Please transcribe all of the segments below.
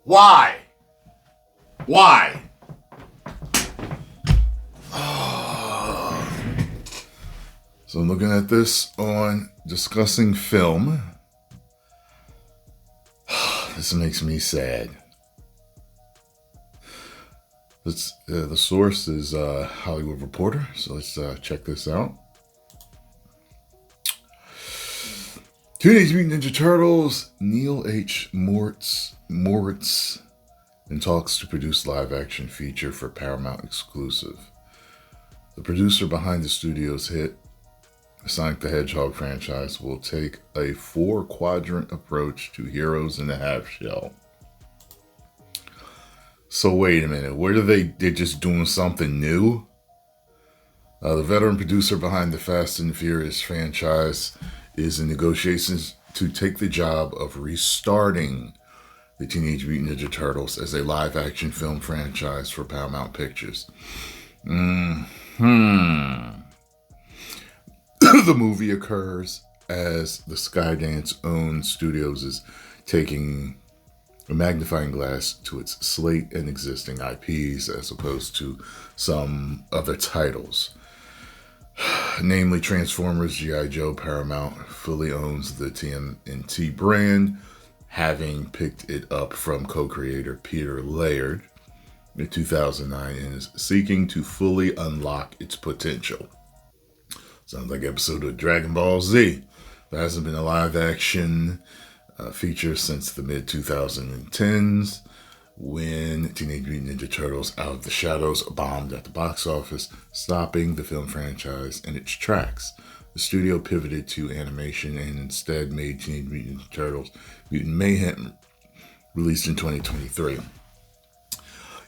Why? Why? So I'm looking at this on discussing film. This makes me sad. The source is Hollywood Reporter, so let's check this out. Teenage Mutant Ninja Turtles, Neil H. Moritz in talks to produce live-action feature for Paramount exclusive. The producer behind the studio's hit Sonic the Hedgehog franchise will take a 4-quadrant approach to Heroes in the Half Shell. So wait a minute, they're just doing something new? The veteran producer behind the Fast and Furious franchise is in negotiations to take the job of restarting the Teenage Mutant Ninja Turtles as a live-action film franchise for Paramount Pictures. The movie occurs as the Skydance-owned studios is taking a magnifying glass to its slate and existing IPs as opposed to some other titles. Namely, Transformers, G.I. Joe. Paramount fully owns the TMNT brand, having picked it up from co-creator Peter Laird in 2009 and is seeking to fully unlock its potential. Sounds like an episode of Dragon Ball Z. There hasn't been a live-action feature since the mid-2010s when Teenage Mutant Ninja Turtles Out of the Shadows bombed at the box office, stopping the film franchise in its tracks. The studio pivoted to animation and instead made Teenage Mutant Ninja Turtles Mutant Mayhem, released in 2023.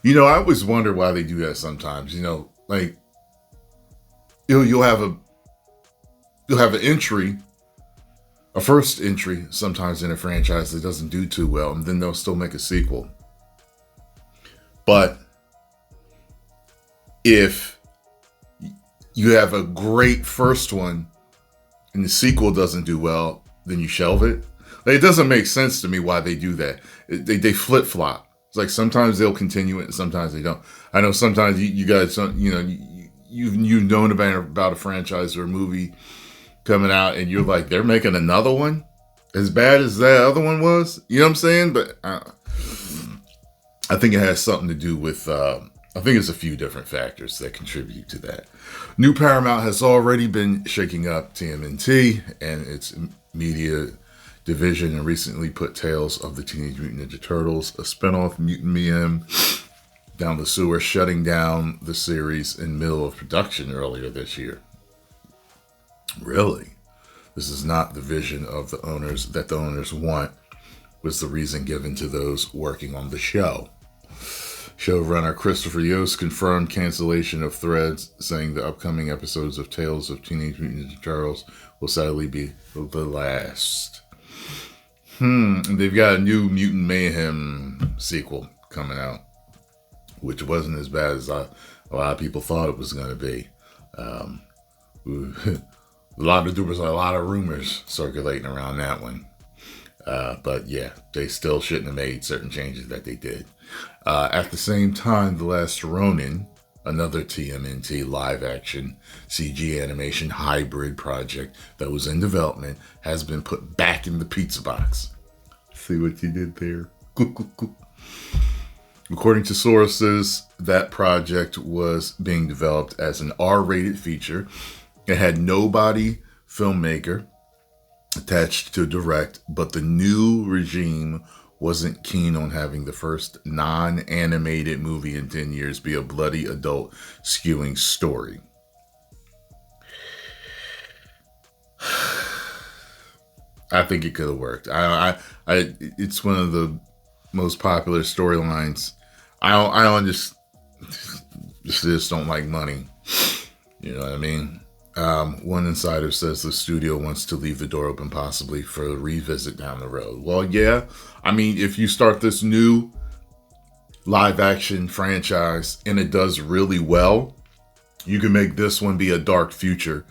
I always wonder why they do that sometimes. You'll have an entry, a first entry sometimes in a franchise that doesn't do too well, and then they'll still make a sequel. But if you have a great first one and the sequel doesn't do well, then you shelve it. It doesn't make sense to me why they do that. They flip-flop. It's like sometimes they'll continue it and sometimes they don't. I know sometimes you guys, you've known about a franchise or a movie coming out and you're like, they're making another one as bad as that other one was. You know what I'm saying? But I think it has something to do with, I think it's a few different factors that contribute to that. New Paramount has already been shaking up TMNT and its media division and recently put Tales of the Teenage Mutant Ninja Turtles, a spinoff Mutant Mayhem, down the sewer, shutting down the series in middle of production earlier this year. Really? This is not the vision of the owners that the owners want, was the reason given to those working on the show. Showrunner Christopher Yost confirmed cancellation of Threads, saying the upcoming episodes of Tales of Teenage Mutant Ninja Turtles will sadly be the last. They've got a new Mutant Mayhem sequel coming out, which wasn't as bad as a lot of people thought it was going to be. There was a lot of rumors circulating around that one. But yeah, they still shouldn't have made certain changes that they did. At the same time, The Last Ronin, another TMNT live-action CG animation hybrid project that was in development, has been put back in the pizza box. See what you did there? According to sources, that project was being developed as an R-rated feature. It had nobody filmmaker attached to direct, but the new regime wasn't keen on having the first non-animated movie in 10 years be a bloody adult skewing story. I think it could have worked. It's one of the most popular storylines. I just don't like money. You know what I mean? One insider says the studio wants to leave the door open possibly for a revisit down the road. Well, yeah. I mean, if you start this new live action franchise and it does really well, you can make this one be a dark future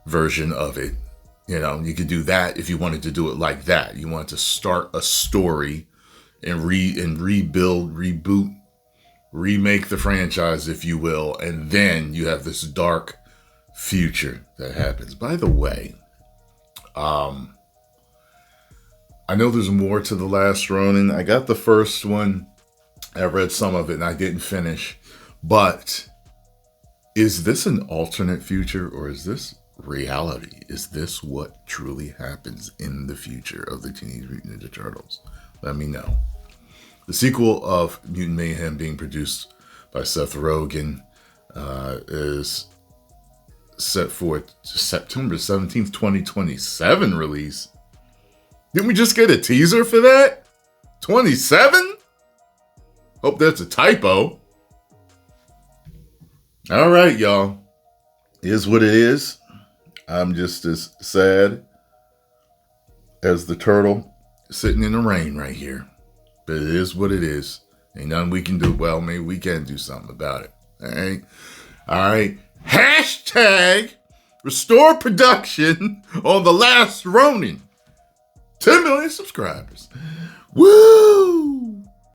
version of it. You know, you could do that if you wanted to do it like that. You want to start a story and rebuild, reboot, remake the franchise, if you will, and then you have this dark future that happens. By the way, I know there's more to the last Ronin. I got the first one. I read some of it and I didn't finish. But is this an alternate future or is this reality? Is this what truly happens in the future of the Teenage Mutant Ninja Turtles? Let me know. The sequel of Mutant Mayhem, being produced by Seth Rogen, is set for September 17th, 2027 release. Didn't we just get a teaser for that? 27? Hope that's a typo. All right, y'all. Is what it is. I'm just as sad as the turtle sitting in the rain right here. But it is what it is. Ain't nothing we can do. Well, maybe we can do something about it. All right. All right. Hashtag restore production on the last Ronin. 10 million subscribers. Woo!